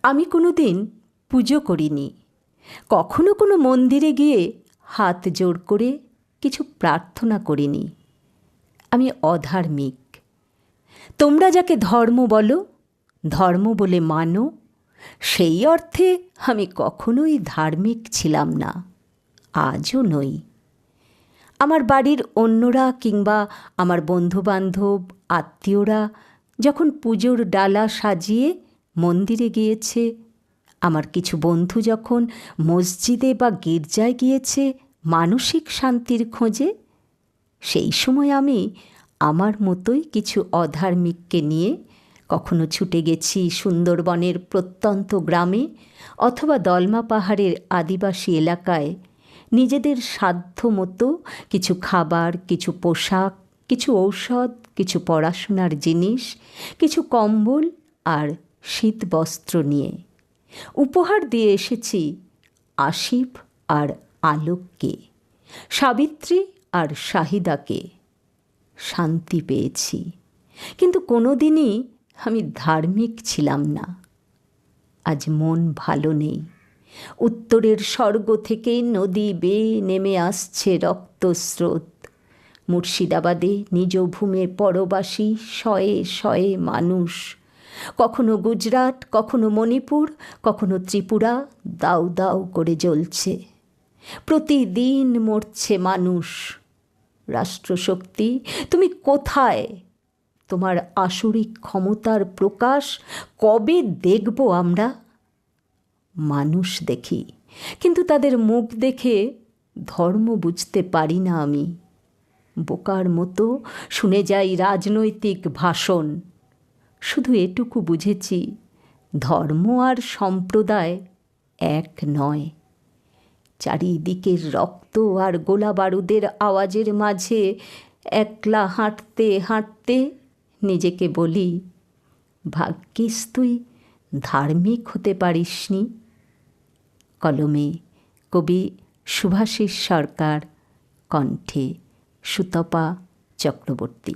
আমি কোনো দিন পুজো করিনি, কখনো কোনো মন্দিরে গিয়ে হাত জোড় করে কিছু প্রার্থনা করিনি। আমি অধার্মিক। তোমরা যাকে ধর্ম বলো, ধর্ম বলে মানো, সেই অর্থে আমি কখনোই ধার্মিক ছিলাম না, আজও নই। আমার বাড়ির অন্যরা কিংবা আমার বন্ধুবান্ধব আত্মীয়রা যখন পুজোর ডালা সাজিয়ে মন্দিরে গিয়েছে, আমার কিছু বন্ধু যখন মসজিদে বা গির্জায় গিয়েছে মানসিক শান্তির খোঁজে, সেই সময় আমি আমার মতোই কিছু অধার্মিককে নিয়ে কখনো ছুটে গেছি সুন্দরবনের প্রত্যন্ত গ্রামে অথবা দলমা পাহাড়ের আদিবাসী এলাকায় নিজেদের সাধ্য মতো কিছু খাবার, কিছু পোশাক, কিছু ঔষধ, কিছু পড়াশোনার জিনিস, কিছু কম্বল আর শীতবস্ত্র নিয়ে উপহার দিয়ে এসেছি আসিফ আর আলোককে, সাবিত্রী আর শাহিদাকে। শান্তি পেয়েছি, কিন্তু কোনো দিনই আমি ধার্মিক ছিলাম না। আজ মন ভালো নেই। উত্তরের স্বর্গ থেকে নদী বেয়ে নেমে আসছে রক্তস্রোত। মুর্শিদাবাদে নিজ ভূমে পরবাসী শয়ে শয়ে মানুষ। কখনো গুজরাট, কখনো মণিপুর, কখনো ত্রিপুরা দাউ দাউ করে জ্বলছে। প্রতিদিন মরছে মানুষ। রাষ্ট্রশক্তি, তুমি কোথায়? তোমার আসরিক ক্ষমতার প্রকাশ কবে দেখব আমরা? মানুষ দেখি, কিন্তু তাদের মুখ দেখে ধর্ম বুঝতে পারি না আমি। বোকার মতো শুনে যাই রাজনৈতিক ভাষণ। শুধু এটুকু বুঝেছি, ধর্ম আর সম্প্রদায় এক নয়। চারিদিকের রক্ত আর গোলা বারুদের আওয়াজের মাঝে একলা হাঁটতে হাঁটতে নিজেকে বলি, ভাগ্যিস তুই ধার্মিক হতে পারিসনি। কলমে কবি শুভাশিস সরকার, কণ্ঠে সুতপা চক্রবর্তী।